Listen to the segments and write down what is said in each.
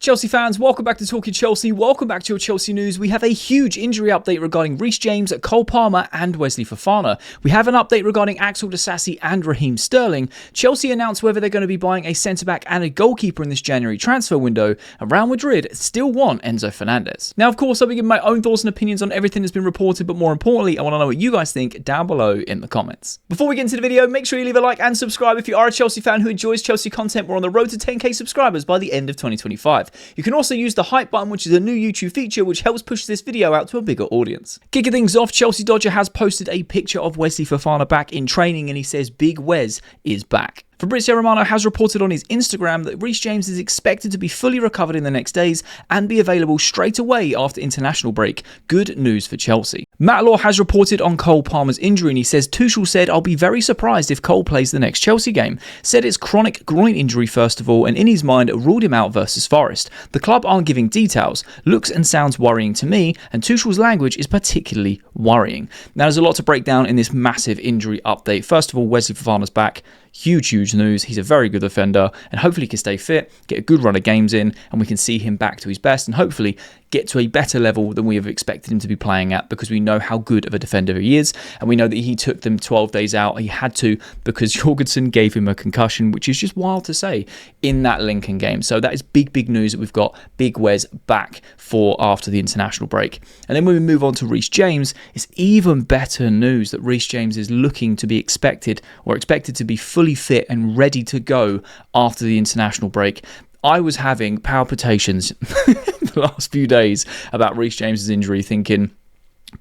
Chelsea fans, welcome back to Talking Chelsea. Welcome back to your Chelsea news. We have a huge injury update regarding Reece James, Cole Palmer and Wesley Fofana. We have an update regarding Axel Disasi and Raheem Sterling. Chelsea announced whether they're going to be buying a centre-back and a goalkeeper in this January transfer window. And Real Madrid still want Enzo Fernandez. Now, of course, I'll be giving my own thoughts and opinions on everything that's been reported, but more importantly, I want to know what you guys think down below in the comments. Before we get into the video, make sure you leave a like and subscribe if you are a Chelsea fan who enjoys Chelsea content. We're on the road to 10k subscribers by the end of 2025. You can also use the hype button, which is a new YouTube feature which helps push this video out to a bigger audience. Kicking things off, Chelsea Dodger has posted a picture of Wesley Fofana back in training and he says Big Wes is back. Fabrizio Romano has reported on his Instagram that Reece James is expected to be fully recovered in the next days and be available straight away after international break. Good news for Chelsea. Matt Law has reported on Cole Palmer's injury and he says Tuchel said, "I'll be very surprised if Cole plays the next Chelsea game." Said it's chronic groin injury first of all, and in his mind ruled him out versus Forest. The club aren't giving details. Looks and sounds worrying to me, and Tuchel's language is particularly worrying. Now there's a lot to break down in this massive injury update. First of all, Wesley Fofana's back. Huge news. He's a very good defender and hopefully he can stay fit, get a good run of games in, and we can see him back to his best and hopefully get to a better level than we have expected him to be playing at, because we know how good of a defender he is and we know that he took them 12 days out. He had to, because Jorgensen gave him a concussion, which is just wild to say, in that Lincoln game. So that is big news that we've got Big Wes back for after the international break. And then when we move on to Reece James, it's even better news that Reece James is looking to be expected to be fully fit and ready to go after the international break. I was having palpitations the last few days about Reece James's injury, thinking,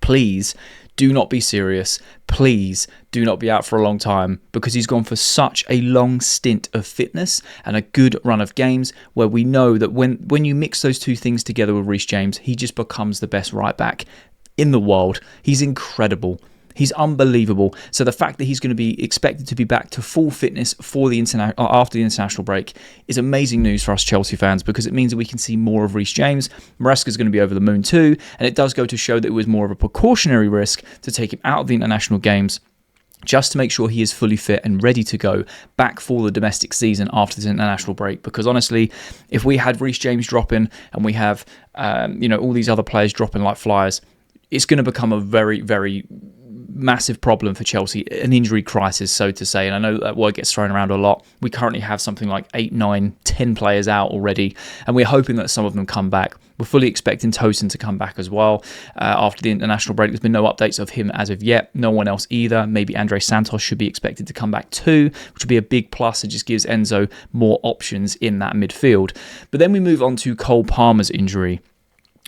please do not be serious. Please do not be out for a long time, because he's gone for such a long stint of fitness and a good run of games where we know that when you mix those two things together with Reece James, he just becomes the best right back in the world. He's incredible. He's unbelievable. So the fact that he's going to be expected to be back to full fitness for the after the international break is amazing news for us Chelsea fans, because it means that we can see more of Reece James. Maresca's going to be over the moon too, and it does go to show that it was more of a precautionary risk to take him out of the international games, just to make sure he is fully fit and ready to go back for the domestic season after this international break. Because honestly, if we had Reece James dropping and we have all these other players dropping like flies, it's going to become a very massive problem for Chelsea, an injury crisis, so to say. And I know that word gets thrown around a lot. We currently have something like 8, 9, 10 players out already, and we're hoping that some of them come back. We're fully expecting Tosin to come back as well after the international break. There's been no updates of him as of yet. No one else either. Maybe Andre Santos should be expected to come back too, which would be a big plus. It just gives Enzo more options in that midfield. But then we move on to Cole Palmer's injury,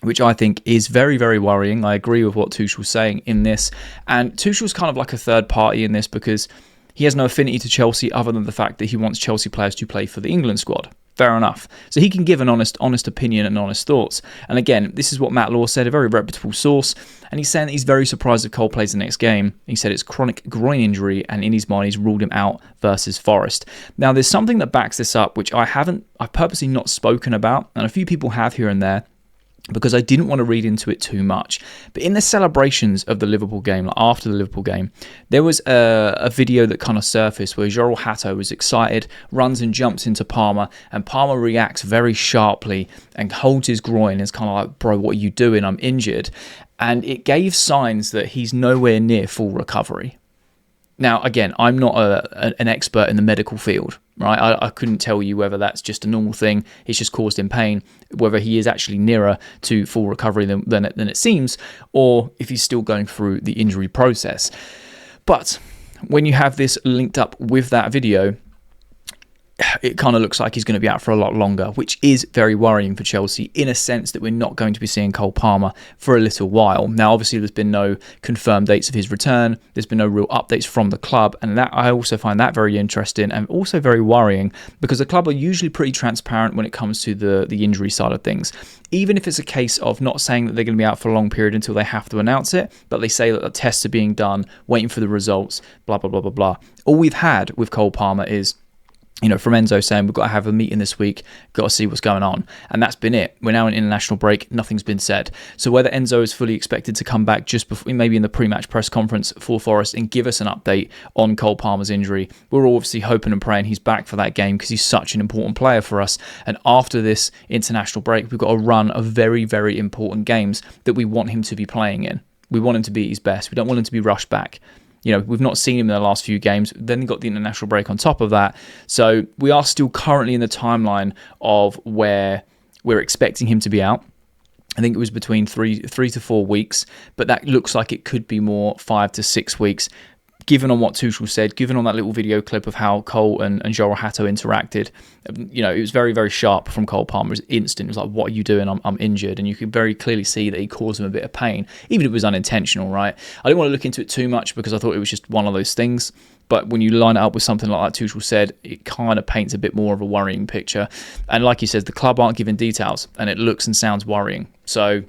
which I think is very worrying. I agree with what Tuchel's saying in this. And Tuchel's kind of like a third party in this, because he has no affinity to Chelsea other than the fact that he wants Chelsea players to play for the England squad. Fair enough. So he can give an honest opinion and honest thoughts. And again, this is what Matt Law said, a very reputable source. And he's saying that he's very surprised if Cole plays the next game. He said it's chronic groin injury, and in his mind, he's ruled him out versus Forest. Now, there's something that backs this up, which I've purposely not spoken about, and a few people have here and there, because I didn't want to read into it too much. But in the celebrations of the Liverpool game, like after the Liverpool game, there was a video that kind of surfaced where Joel Hatto was excited, runs and jumps into Palmer, and Palmer reacts very sharply and holds his groin and is kind of like, "Bro, what are you doing? I'm injured." And it gave signs that he's nowhere near full recovery. Now, again, I'm not an expert in the medical field, right? I couldn't tell you whether that's just a normal thing, it's just caused him pain, whether he is actually nearer to full recovery than it seems, or if he's still going through the injury process. But when you have this linked up with that video, it kind of looks like he's going to be out for a lot longer, which is very worrying for Chelsea, in a sense that we're not going to be seeing Cole Palmer for a little while. Now, obviously, there's been no confirmed dates of his return. There's been no real updates from the club, and that I also find that very interesting and also very worrying, because the club are usually pretty transparent when it comes to the injury side of things. Even if it's a case of not saying that they're going to be out for a long period until they have to announce it, but they say that the tests are being done, waiting for the results, blah, blah, blah, blah, blah. All we've had with Cole Palmer is from Enzo saying we've got to have a meeting this week, got to see what's going on. And that's been it. We're now in international break. Nothing's been said. So whether Enzo is fully expected to come back just before, maybe in the pre-match press conference for Forest, and give us an update on Cole Palmer's injury, we're obviously hoping and praying he's back for that game because he's such an important player for us. And after this international break, we've got a run of very, very important games that we want him to be playing in. We want him to be at his best. We don't want him to be rushed back. We've not seen him in the last few games. Then got the international break on top of that. So we are still currently in the timeline of where we're expecting him to be out. I think it was between three to 4 weeks, but that looks like it could be more 5 to 6 weeks. Given on what Tuchel said, given on that little video clip of how Cole and Joel Hatto interacted, it was very, very sharp from Cole Palmer. It was instant. It was like, what are you doing? I'm injured. And you could very clearly see that he caused him a bit of pain, even if it was unintentional, right? I didn't want to look into it too much because I thought it was just one of those things. But when you line it up with something like that Tuchel said, it kind of paints a bit more of a worrying picture. And like he says, the club aren't giving details, and it looks and sounds worrying. So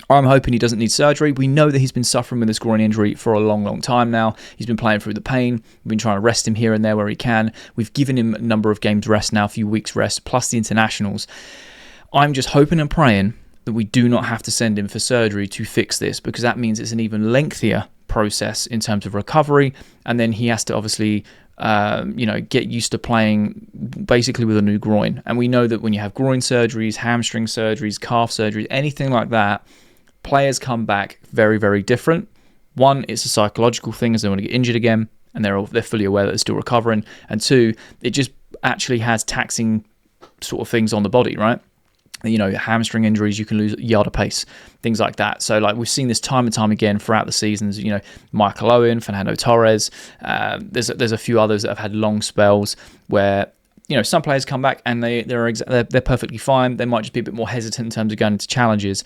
I'm hoping he doesn't need surgery. We know that he's been suffering with this groin injury for a long, long time now. He's been playing through the pain. We've been trying to rest him here and there where he can. We've given him a number of games rest now, a few weeks rest, plus the internationals. I'm just hoping and praying that we do not have to send him for surgery to fix this, because that means it's an even lengthier process in terms of recovery. And then he has to obviously get used to playing basically with a new groin. And we know that when you have groin surgeries, hamstring surgeries, calf surgeries, anything like that, players come back very, very different. One, it's a psychological thing as they want to get injured again, and they're fully aware that they're still recovering. And two, it just actually has taxing sort of things on the body, right? Hamstring injuries, you can lose a yard of pace, things like that. So we've seen this time and time again throughout the seasons. Michael Owen, Fernando Torres. There's a few others that have had long spells where some players come back and they're perfectly fine. They might just be a bit more hesitant in terms of going into challenges.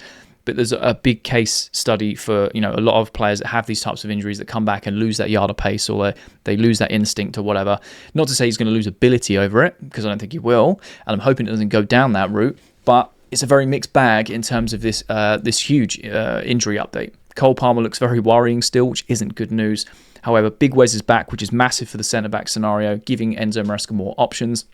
But there's a big case study for a lot of players that have these types of injuries that come back and lose that yard of pace, or they lose that instinct or whatever. Not to say he's going to lose ability over it, because I don't think he will, and I'm hoping it doesn't go down that route. But it's a very mixed bag in terms of this huge injury update. Cole Palmer looks very worrying still, which isn't good news. However, Big Wes is back, which is massive for the centre-back scenario, giving Enzo Maresca more options.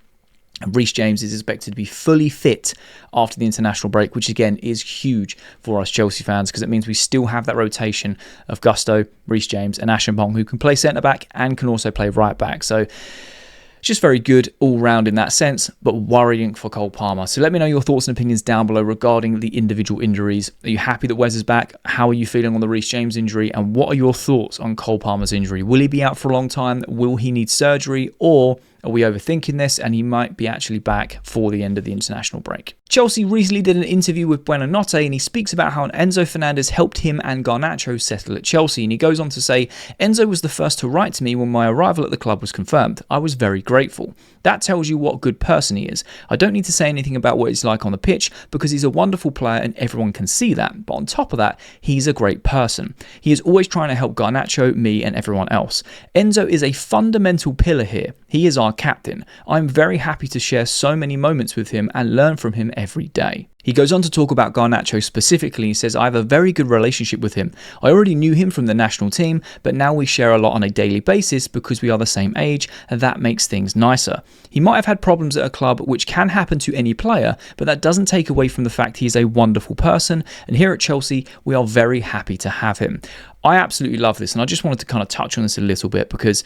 And Reece James is expected to be fully fit after the international break, which again is huge for us Chelsea fans, because it means we still have that rotation of Gusto, Reece James and Asamoah, who can play centre-back and can also play right-back. So it's just very good all round in that sense, but worrying for Cole Palmer. So let me know your thoughts and opinions down below regarding the individual injuries. Are you happy that Wes is back? How are you feeling on the Reece James injury? And what are your thoughts on Cole Palmer's injury? Will he be out for a long time? Will he need surgery? Or are we overthinking this and he might be actually back for the end of the international break? Chelsea recently did an interview with Buonanotte, and he speaks about how Enzo Fernandez helped him and Garnacho settle at Chelsea. And he goes on to say, Enzo was the first to write to me when my arrival at the club was confirmed. I was very grateful. That tells you what a good person he is. I don't need to say anything about what he's like on the pitch, because he's a wonderful player and everyone can see that. But on top of that, he's a great person. He is always trying to help Garnacho, me and everyone else. Enzo is a fundamental pillar here. He is our captain. I'm very happy to share so many moments with him and learn from him every day. He goes on to talk about Garnacho specifically. He says, I have a very good relationship with him. I already knew him from the national team, but now we share a lot on a daily basis because we are the same age, and that makes things nicer. He might have had problems at a club, which can happen to any player, but that doesn't take away from the fact he is a wonderful person, and here at Chelsea, we are very happy to have him. I absolutely love this, and I just wanted to kind of touch on this a little bit because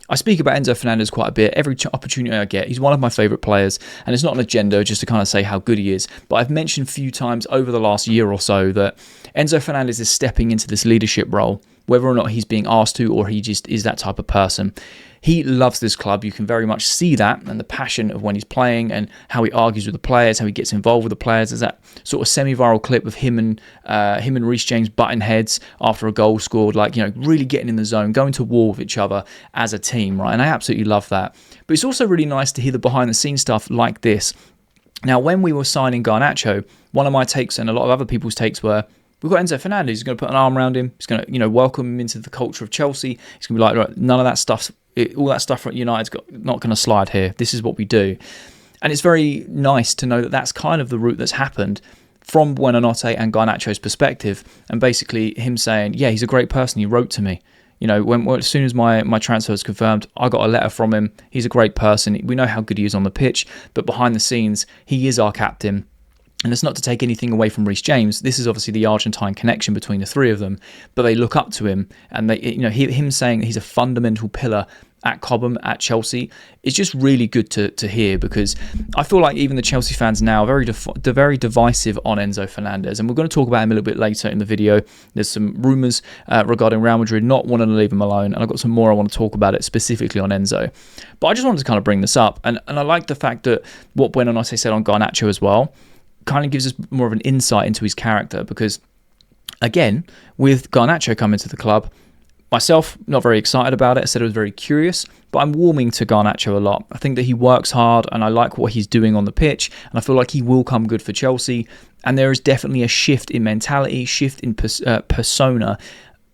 I speak about Enzo Fernandez quite a bit. Every opportunity I get, he's one of my favourite players, and it's not an agenda just to kind of say how good he is, but I've mentioned a few times over the last year or so that Enzo Fernandez is stepping into this leadership role, whether or not he's being asked to, or he just is that type of person. He loves this club. You can very much see that, and the passion of when he's playing and how he argues with the players, how he gets involved with the players. There's that sort of semi-viral clip of him and Reece James butting heads after a goal scored, really getting in the zone, going to war with each other as a team, right? And I absolutely love that. But it's also really nice to hear the behind-the-scenes stuff like this. Now, when we were signing Garnacho, one of my takes and a lot of other people's takes were, we've got Enzo Fernandez. He's going to put an arm around him. He's going to, welcome him into the culture of Chelsea. He's going to be like, right, none of that stuff, all that stuff at United's not going to slide here. This is what we do. And it's very nice to know that that's kind of the route that's happened from Buonanotte and Garnacho's perspective. And basically him saying, yeah, he's a great person. He wrote to me. as soon as my transfer was confirmed, I got a letter from him. He's a great person. We know how good he is on the pitch, but behind the scenes, he is our captain. And it's not to take anything away from Reece James. This is obviously the Argentine connection between the three of them, but they look up to him, and him saying that he's a fundamental pillar at Cobham, at Chelsea, is just really good to hear, because I feel like even the Chelsea fans now are very divisive on Enzo Fernandez, and we're going to talk about him a little bit later in the video. There's some rumours regarding Real Madrid not wanting to leave him alone, and I've got some more I want to talk about it specifically on Enzo. But I just wanted to kind of bring this up, and I like the fact that what Buonanotte said on Garnacho as well kind of gives us more of an insight into his character, because again, with Garnacho coming to the club, myself, not very excited about it. I said I was very curious, but I'm warming to Garnacho a lot. I think that he works hard, and I like what he's doing on the pitch, and I feel like he will come good for Chelsea. And there is definitely a shift in mentality, shift in persona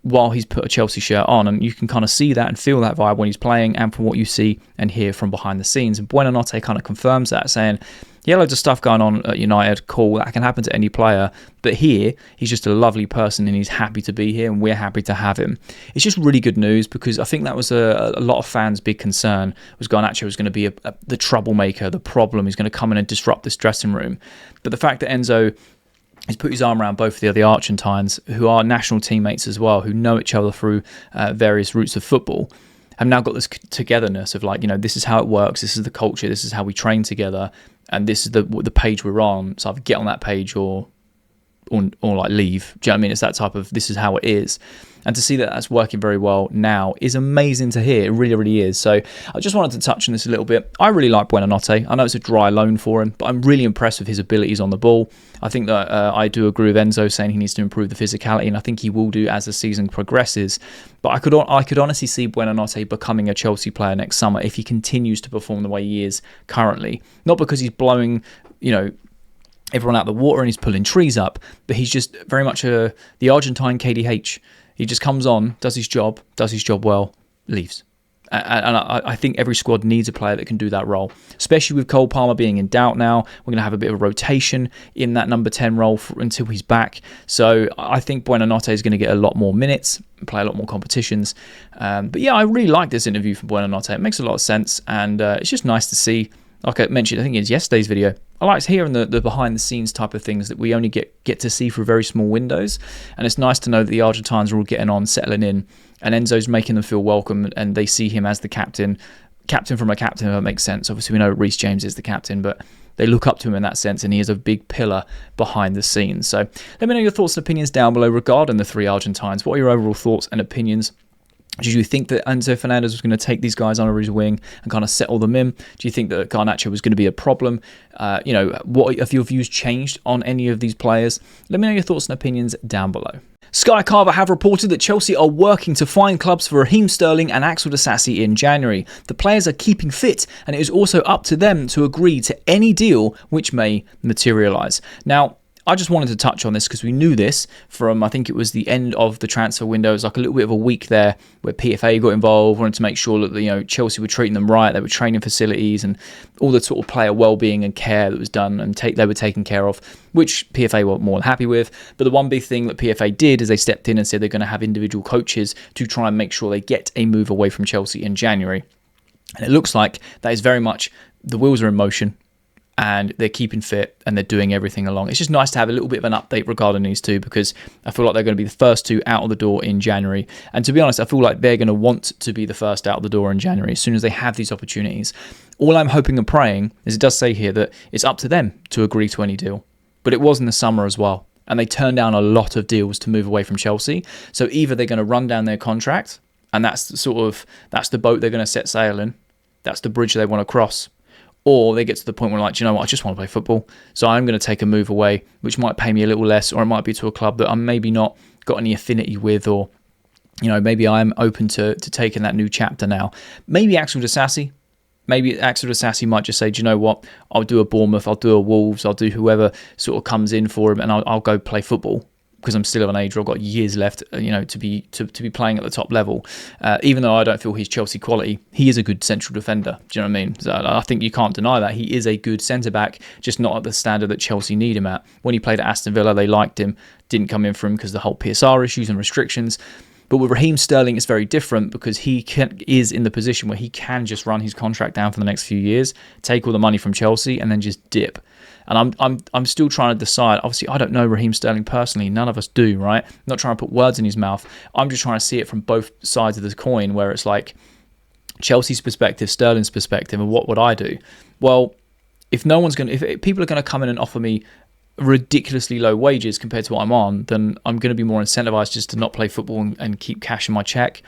while he's put a Chelsea shirt on, and you can kind of see that and feel that vibe when he's playing, and from what you see and hear from behind the scenes. And Buonanotte kind of confirms that, saying, yeah, loads of stuff going on at United, cool, that can happen to any player, but here, he's just a lovely person, and he's happy to be here, and we're happy to have him. It's just really good news, because I think that was a lot of fans' big concern, was Garnacho was going to be the troublemaker, the problem, he's going to come in and disrupt this dressing room. But the fact that Enzo has put his arm around both of the other Argentines, who are national teammates as well, who know each other through various routes of football, have now got this togetherness of like, this is how it works, this is the culture, this is how we train together, and this is the page we're on. So either get on that page or like leave. Do you know what I mean? It's that type of, this is how it is. And to see that that's working very well now is amazing to hear. It really, really is. So I just wanted to touch on this a little bit. I really like Buonanotte. I know it's a dry loan for him, but I'm really impressed with his abilities on the ball. I think that I do agree with Enzo saying he needs to improve the physicality, and I think he will do as the season progresses. But I could honestly see Buonanotte becoming a Chelsea player next summer if he continues to perform the way he is currently. Not because he's blowing, everyone out the water and he's pulling trees up, but he's just very much the Argentine KDH. He just comes on, does his job well, leaves. And I think every squad needs a player that can do that role, especially with Cole Palmer being in doubt now. We're going to have a bit of a rotation in that number 10 role until he's back. So I think Buonanotte is going to get a lot more minutes, play a lot more competitions. But yeah, I really like this interview from Buonanotte. It makes a lot of sense, and it's just nice to see. Like I mentioned, I think it's yesterday's video, I like hearing the behind-the-scenes type of things that we only get to see through very small windows. And it's nice to know that the Argentines are all getting on, settling in, and Enzo's making them feel welcome, and they see him as the captain from a captain, if that makes sense. Obviously, we know Reece James is the captain, but they look up to him in that sense, and he is a big pillar behind the scenes. So let me know your thoughts and opinions down below regarding the three Argentines. What are your overall thoughts and opinions? Did you think that Enzo Fernandez was going to take these guys under his wing and kind of settle them in? Do you think that Garnacho was going to be a problem? What have your views changed on any of these players? Let me know your thoughts and opinions down below. Sky Carver have reported that Chelsea are working to find clubs for Raheem Sterling and Axel Disasi in January. The players are keeping fit, and it is also up to them to agree to any deal which may materialise. Now, I just wanted to touch on this because we knew this from, I think it was the end of the transfer window. It was like a little bit of a week there where PFA got involved, wanted to make sure that Chelsea were treating them right. They were training facilities and all the sort of player well-being and care that was done, and they were taken care of, which PFA were more than happy with. But the one big thing that PFA did is they stepped in and said they're going to have individual coaches to try and make sure they get a move away from Chelsea in January. And it looks like that is very much, the wheels are in motion, and they're keeping fit, and they're doing everything along. It's just nice to have a little bit of an update regarding these two, because I feel like they're going to be the first two out of the door in January. And to be honest, I feel like they're going to want to be the first out of the door in January as soon as they have these opportunities. All I'm hoping and praying is, it does say here that it's up to them to agree to any deal. But it was in the summer as well, and they turned down a lot of deals to move away from Chelsea. So either they're going to run down their contract, and that's the boat they're going to set sail in. That's the bridge they want to cross. Or they get to the point where, like, do you know what, I just want to play football, so I'm going to take a move away, which might pay me a little less, or it might be to a club that I'm maybe not got any affinity with, or maybe I'm open to taking that new chapter now. Maybe Axel Disasi might just say, do you know what, I'll do a Bournemouth, I'll do a Wolves, I'll do whoever sort of comes in for him, and I'll go play football, because I'm still of an age where I've got years left, to be playing at the top level. Even though I don't feel he's Chelsea quality, he is a good central defender. Do you know what I mean? So I think you can't deny that. He is a good centre-back, just not at the standard that Chelsea need him at. When he played at Aston Villa, they liked him, didn't come in for him because of the whole PSR issues and restrictions. But with Raheem Sterling, it's very different because is in the position where he can just run his contract down for the next few years, take all the money from Chelsea, and then just dip. And I'm still trying to decide. Obviously, I don't know Raheem Sterling personally. None of us do, right? I'm not trying to put words in his mouth. I'm just trying to see it from both sides of the coin, where it's like Chelsea's perspective, Sterling's perspective, and what would I do? Well, if people are going to come in and offer me ridiculously low wages compared to what I'm on, then I'm going to be more incentivized just to not play football and keep cash in my check.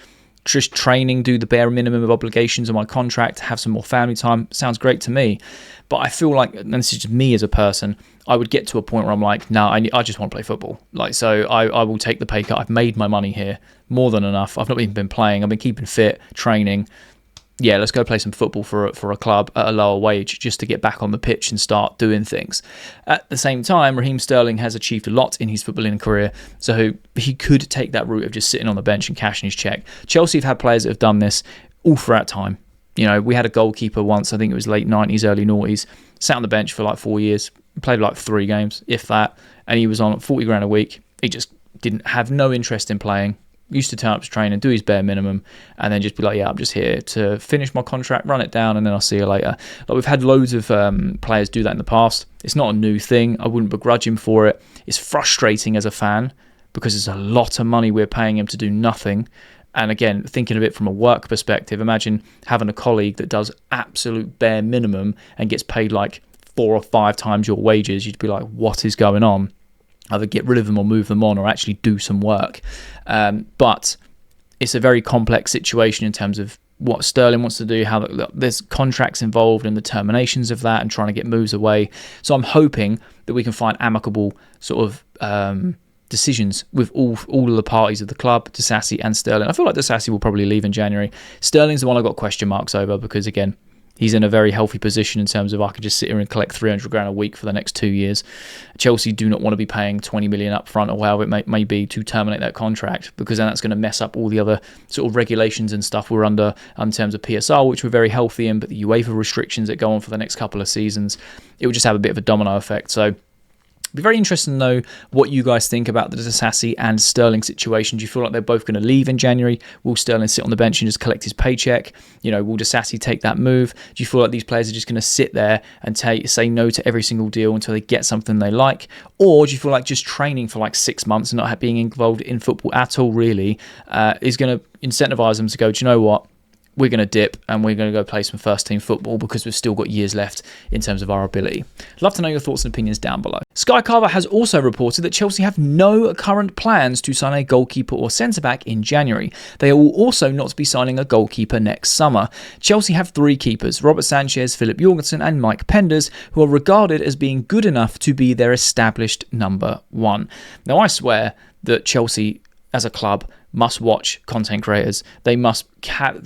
Just training, do the bare minimum of obligations on my contract, have some more family time. Sounds great to me. But I feel like, and this is just me as a person, I would get to a point where I'm like, no, I just want to play football. So I will take the pay cut. I've made my money here, more than enough. I've not even been playing. I've been keeping fit, training. Yeah, let's go play some football for a club at a lower wage just to get back on the pitch and start doing things. At the same time, Raheem Sterling has achieved a lot in his footballing career, so he could take that route of just sitting on the bench and cashing his check. Chelsea have had players that have done this all throughout time. We had a goalkeeper once, I think it was late 90s, early noughties, sat on the bench for like 4 years, played like 3 games, if that, and he was on 40 grand a week. He just didn't have no interest in playing. Used to turn up to train and do his bare minimum and then just be like, yeah, I'm just here to finish my contract, run it down, and then I'll see you later. Like, we've had loads of players do that in the past. It's not a new thing. I wouldn't begrudge him for it. It's frustrating as a fan because it's a lot of money we're paying him to do nothing. And again, thinking of it from a work perspective, imagine having a colleague that does absolute bare minimum and gets paid like 4 or 5 times your wages. You'd be like, what is going on? Either get rid of them or move them on or actually do some work. But it's a very complex situation in terms of what Sterling wants to do, how there's contracts involved and the terminations of that and trying to get moves away. So I'm hoping that we can find amicable sort of decisions with all of the parties of the club, Disasi and Sterling. I feel like Disasi will probably leave in January. Sterling's the one I've got question marks over because, again, he's in a very healthy position in terms of I could just sit here and collect 300 grand a week for the next 2 years. Chelsea do not want to be paying 20 million up front or however it may be to terminate that contract, because then that's going to mess up all the other sort of regulations and stuff we're under in terms of PSR, which we're very healthy in, but the UEFA restrictions that go on for the next couple of seasons, it would just have a bit of a domino effect. So it'd be very interesting to know what you guys think about the Disasi and Sterling situation. Do you feel like they're both going to leave in January? Will Sterling sit on the bench and just collect his paycheck? Will Disasi take that move? Do you feel like these players are just going to sit there and say no to every single deal until they get something they like? Or do you feel like just training for like 6 months and not being involved in football at all really is going to incentivize them to go, do you know what? We're going to dip and we're going to go play some first team football because we've still got years left in terms of our ability. Love to know your thoughts and opinions down below. Sky Carver has also reported that Chelsea have no current plans to sign a goalkeeper or centre-back in January. They will also not be signing a goalkeeper next summer. Chelsea have 3 keepers, Robert Sanchez, Philip Jorgensen and Mike Penders, who are regarded as being good enough to be their established number 1. Now, I swear that Chelsea as a club must watch content creators. They must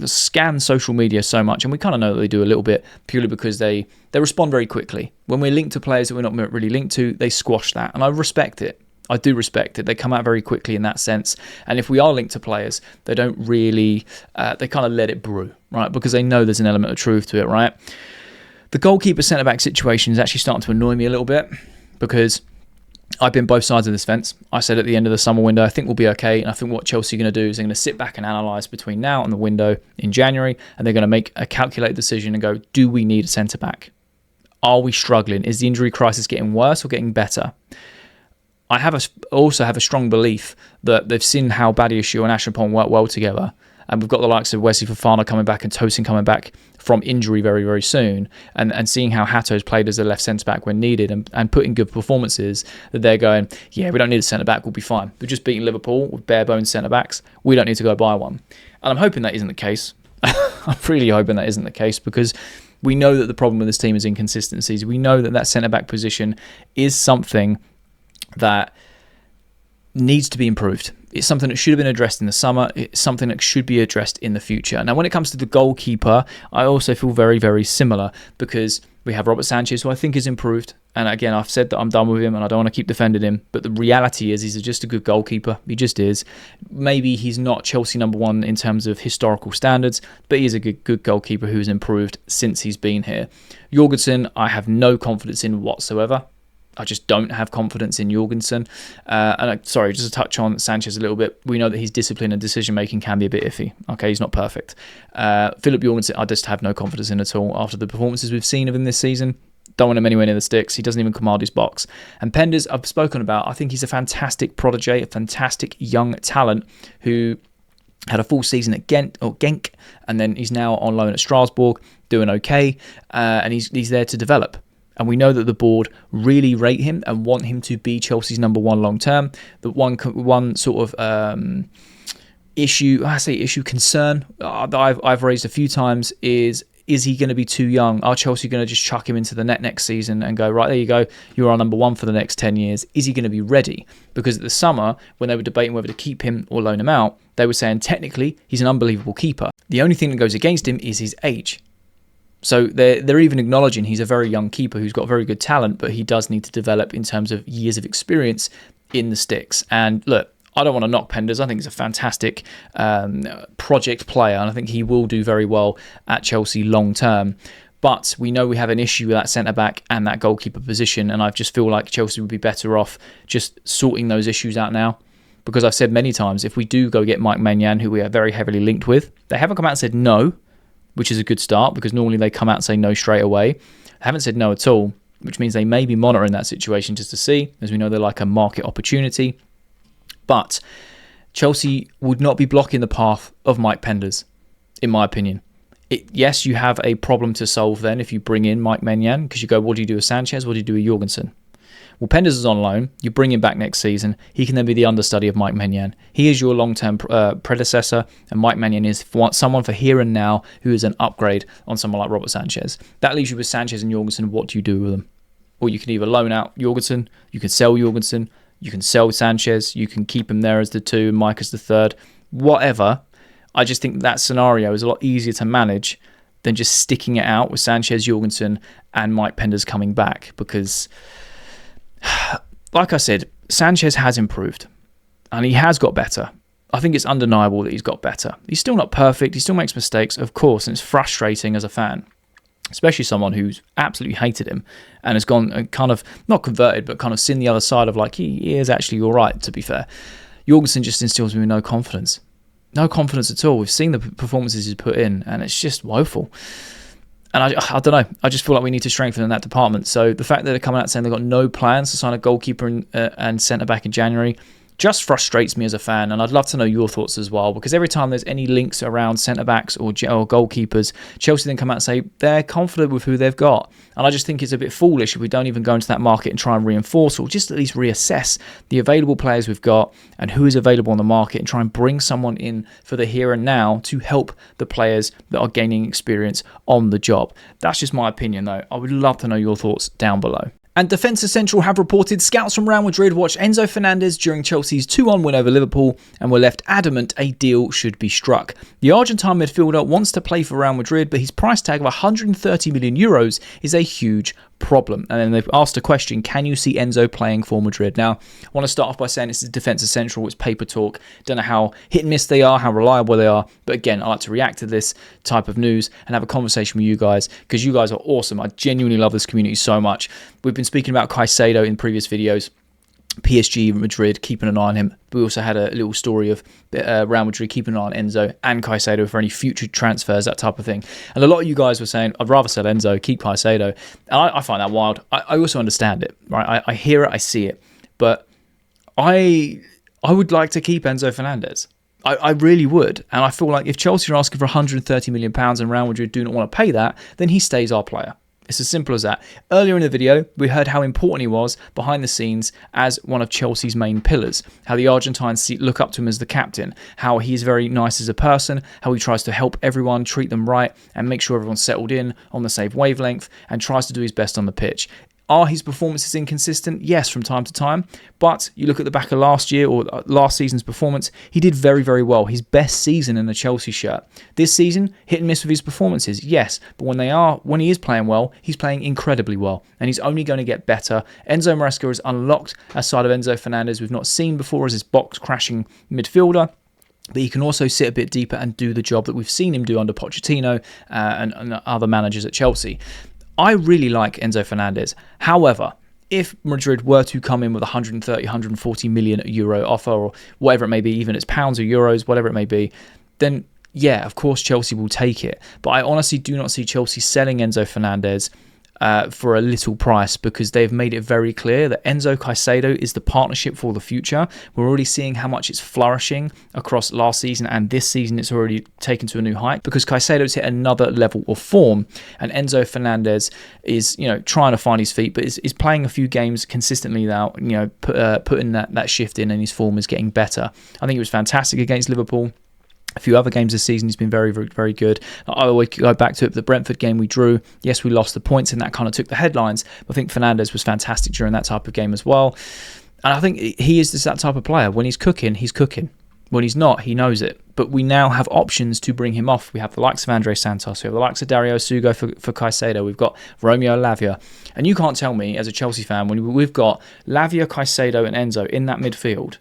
scan social media so much, and we kind of know that they do a little bit purely because they respond very quickly. When we're linked to players that we're not really linked to, they squash that, and I respect it. I do respect it. They come out very quickly in that sense, and if we are linked to players, they don't really, they kind of let it brew, right? Because they know there's an element of truth to it, right? The goalkeeper centre-back situation is actually starting to annoy me a little bit because I've been both sides of this fence. I said at the end of the summer window, I think we'll be okay. And I think what Chelsea are going to do is they're going to sit back and analyse between now and the window in January. And they're going to make a calculated decision and go, do we need a centre-back? Are we struggling? Is the injury crisis getting worse or getting better? I also have a strong belief that they've seen how Badiashile and Ashton work well together. And we've got the likes of Wesley Fofana coming back and Tosin coming back from injury very, very soon. And seeing how Hato's played as a left centre-back when needed and putting good performances, that they're going, yeah, we don't need a centre-back, we'll be fine. We're just beating Liverpool with bare-bones centre-backs. We don't need to go buy one. And I'm hoping that isn't the case. I'm really hoping that isn't the case because we know that the problem with this team is inconsistencies. We know that centre-back position is something that needs to be improved. It's something that should have been addressed in the summer. It's something that should be addressed in the future. Now, when it comes to the goalkeeper, I also feel very, very similar because we have Robert Sanchez, who I think is improved. And again, I've said that I'm done with him and I don't want to keep defending him. But the reality is he's just a good goalkeeper. He just is. Maybe he's not Chelsea number 1 in terms of historical standards, but he is a good goalkeeper who's improved since he's been here. Jorgensen, I have no confidence in whatsoever. I just don't have confidence in Jorgensen. Sorry, just to touch on Sanchez a little bit. We know that his discipline and decision-making can be a bit iffy. Okay, he's not perfect. Philip Jorgensen, I just have no confidence in at all. After the performances we've seen of him this season, don't want him anywhere near the sticks. He doesn't even command his box. And Penders, I've spoken about. I think he's a fantastic protege, a fantastic young talent who had a full season at Genk, and then he's now on loan at Strasbourg, doing okay, and he's there to develop. And we know that the board really rate him and want him to be Chelsea's number one long term. The one sort of concern that I've raised a few times is he going to be too young? Are Chelsea going to just chuck him into the net next season and go, right, there you go, you're our number one for the next 10 years? Is he going to be ready? Because at the summer, when they were debating whether to keep him or loan him out, they were saying technically he's an unbelievable keeper. The only thing that goes against him is his age. So they're even acknowledging he's a very young keeper who's got very good talent, but he does need to develop in terms of years of experience in the sticks. And look, I don't want to knock Penders. I think he's a fantastic project player, and I think he will do very well at Chelsea long term. But we know we have an issue with that centre-back and that goalkeeper position, and I just feel like Chelsea would be better off just sorting those issues out now. Because I've said many times, if we do go get Mike Maignan, who we are very heavily linked with, they haven't come out and said no, which is a good start, because normally they come out and say no straight away. They haven't said no at all, which means they may be monitoring that situation just to see, as we know they're like a market opportunity. But Chelsea would not be blocking the path of Mike Penders, in my opinion. Yes, you have a problem to solve then if you bring in Mike Maignan, because you go, what do you do with Sanchez? What do you do with Jorgensen? Well, Penders is on loan. You bring him back next season. He can then be the understudy of Mike Maignan. He is your long-term predecessor, and Mike Maignan is someone for here and now who is an upgrade on someone like Robert Sanchez. That leaves you with Sanchez and Jorgensen. What do you do with them? Well, you can either loan out Jorgensen, you can sell Jorgensen, you can sell Sanchez, you can keep him there as the two and Mike as the third. Whatever. I just think that scenario is a lot easier to manage than just sticking it out with Sanchez, Jorgensen, and Mike Penders coming back, because like I said, Sanchez has improved and he has got better. I think it's undeniable that he's got better. He's still not perfect. He still makes mistakes, of course, and it's frustrating as a fan, especially someone who's absolutely hated him and has gone and kind of, not converted, but kind of seen the other side of like, he is actually all right, to be fair. Jorgensen just instills me with no confidence. No confidence at all. We've seen the performances he's put in and it's just woeful. And I don't know. I just feel like we need to strengthen in that department. So the fact that they're coming out saying they've got no plans to sign a goalkeeper and centre-back in January just frustrates me as a fan. And I'd love to know your thoughts as well, because every time there's any links around centre-backs or goalkeepers, Chelsea then come out and say they're confident with who they've got. And I just think it's a bit foolish if we don't even go into that market and try and reinforce, or just at least reassess the available players we've got and who is available on the market, and try and bring someone in for the here and now to help the players that are gaining experience on the job. That's just my opinion though. I would love to know your thoughts down below. And Defensa Central have reported scouts from Real Madrid watched Enzo Fernandez during Chelsea's 2-1 win over Liverpool and were left adamant a deal should be struck. The Argentine midfielder wants to play for Real Madrid, but his price tag of 130 million euros is a huge problem. And then they've asked a question, can you see Enzo playing for Madrid? Now, I want to start off by saying this is Defensa Central, it's paper talk. Don't know how hit and miss they are, how reliable they are. But again, I like to react to this type of news and have a conversation with you guys, because you guys are awesome. I genuinely love this community so much. We've been speaking about Caicedo in previous videos. PSG, Madrid, keeping an eye on him. We also had a little story of Real Madrid keeping an eye on Enzo and Caicedo for any future transfers, that type of thing. And a lot of you guys were saying, I'd rather sell Enzo, keep Caicedo. And I find that wild. I also understand it, right? I hear it, I see it. But I would like to keep Enzo Fernandez. I really would. And I feel like if Chelsea are asking for £130 million and Real Madrid do not want to pay that, then he stays our player. It's as simple as that. Earlier in the video, we heard how important he was behind the scenes as one of Chelsea's main pillars, how the Argentines look up to him as the captain, how he's very nice as a person, how he tries to help everyone, treat them right, and make sure everyone's settled in on the same wavelength, and tries to do his best on the pitch. Are his performances inconsistent? Yes, from time to time. But you look at the back of last year or last season's performance, he did very, very well. His best season in a Chelsea shirt. This season, hit and miss with his performances, yes. But when he is playing well, he's playing incredibly well. And he's only going to get better. Enzo Maresca has unlocked a side of Enzo Fernandez we've not seen before as his box-crashing midfielder. But he can also sit a bit deeper and do the job that we've seen him do under Pochettino and other managers at Chelsea. I really like Enzo Fernandez. However, if Madrid were to come in with 130, 140 million euro offer, or whatever it may be, even it's pounds or euros, whatever it may be, then yeah, of course Chelsea will take it. But I honestly do not see Chelsea selling Enzo Fernandez for a little price, because they've made it very clear that Enzo Caicedo is the partnership for the future. We're already seeing how much it's flourishing across last season, and this season it's already taken to a new height, because Caicedo's hit another level of form, and Enzo Fernandez is, trying to find his feet, but is playing a few games consistently now, putting that shift in, and his form is getting better. I think it was fantastic against Liverpool. A few other games this season, he's been very, very, very good. I always go back to it. The Brentford game we drew. Yes, we lost the points, and that kind of took the headlines. But I think Fernandez was fantastic during that type of game as well. And I think he is just that type of player. When he's cooking, he's cooking. When he's not, he knows it. But we now have options to bring him off. We have the likes of Andre Santos. We have the likes of Dario Sugo for Caicedo. We've got Romeo Lavia. And you can't tell me, as a Chelsea fan, when we've got Lavia, Caicedo and Enzo in that midfield,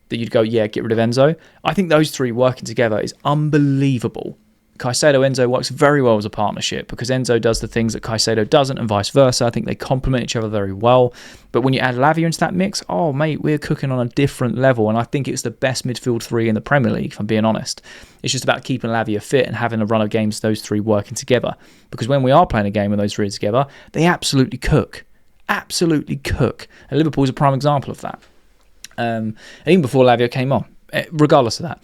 that you'd go, yeah, get rid of Enzo. I think those three working together is unbelievable. Caicedo-Enzo works very well as a partnership, because Enzo does the things that Caicedo doesn't, and vice versa. I think they complement each other very well. But when you add Lavia into that mix, oh, mate, we're cooking on a different level. And I think it's the best midfield three in the Premier League, if I'm being honest. It's just about keeping Lavia fit and having a run of games, those three working together. Because when we are playing a game with those three together, they absolutely cook. Absolutely cook. And Liverpool's a prime example of that. And even before Lavia came on, regardless of that.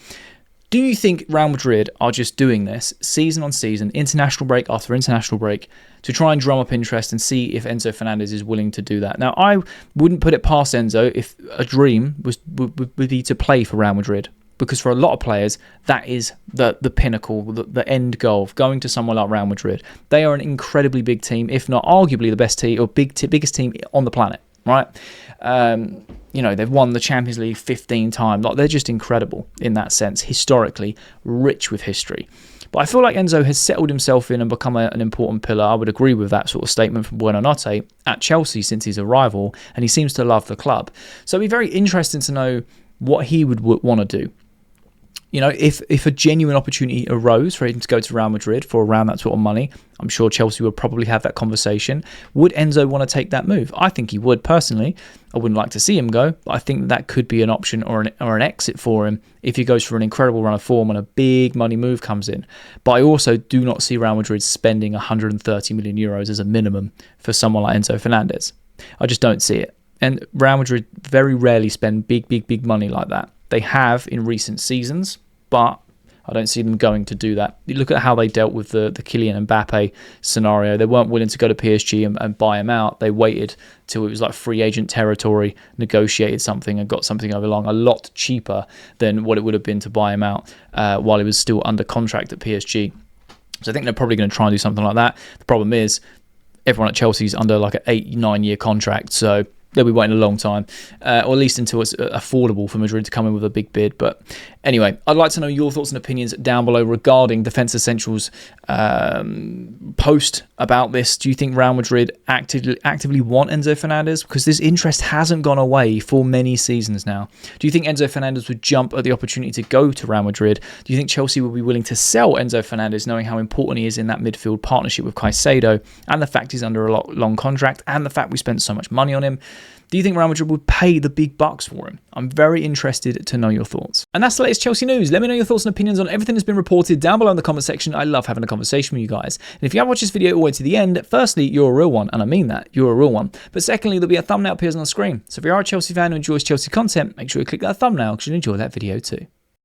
Do you think Real Madrid are just doing this season on season, international break after international break, to try and drum up interest and see if Enzo Fernandez is willing to do that? Now, I wouldn't put it past Enzo if a dream would be to play for Real Madrid, because for a lot of players, that is the pinnacle, the end goal of going to someone like Real Madrid. They are an incredibly big team, if not arguably the best team or biggest team on the planet, right? They've won the Champions League 15 times. They're just incredible in that sense, historically, rich with history. But I feel like Enzo has settled himself in and become an important pillar. I would agree with that sort of statement from Buonanotte at Chelsea since his arrival, and he seems to love the club. So it'd be very interesting to know what he would want to do. If a genuine opportunity arose for him to go to Real Madrid for around that sort of money, I'm sure Chelsea would probably have that conversation. Would Enzo want to take that move? I think he would, personally. I wouldn't like to see him go, but I think that could be an option or an exit for him if he goes for an incredible run of form and a big money move comes in. But I also do not see Real Madrid spending 130 million euros as a minimum for someone like Enzo Fernandez. I just don't see it. And Real Madrid very rarely spend big money like that. They have in recent seasons, but I don't see them going to do that. You look at how they dealt with the Kylian Mbappe scenario. They weren't willing to go to PSG and buy him out. They waited till it was like free agent territory, negotiated something and got something over along a lot cheaper than what it would have been to buy him out while he was still under contract at PSG. So I think they're probably going to try and do something like that. The problem is everyone at Chelsea's under like an 8-9 year contract, so they'll be waiting a long time, or at least until it's affordable for Madrid to come in with a big bid. But anyway, I'd like to know your thoughts and opinions down below regarding Defence Essentials post about this. Do you think Real Madrid actively want Enzo Fernandez? Because this interest hasn't gone away for many seasons now. Do you think Enzo Fernandez would jump at the opportunity to go to Real Madrid? Do you think Chelsea would be willing to sell Enzo Fernandez, knowing how important he is in that midfield partnership with Caicedo, and the fact he's under a long contract, and the fact we spent so much money on him? Do you think Real Madrid would pay the big bucks for him? I'm very interested to know your thoughts. And that's the latest Chelsea news. Let me know your thoughts and opinions on everything that's been reported down below in the comment section. I love having a conversation with you guys. And if you have watched this video all the way to the end, firstly, you're a real one, and I mean that, you're a real one. But secondly, there'll be a thumbnail appears on the screen. So if you are a Chelsea fan who enjoys Chelsea content, make sure you click that thumbnail because you'll enjoy that video too.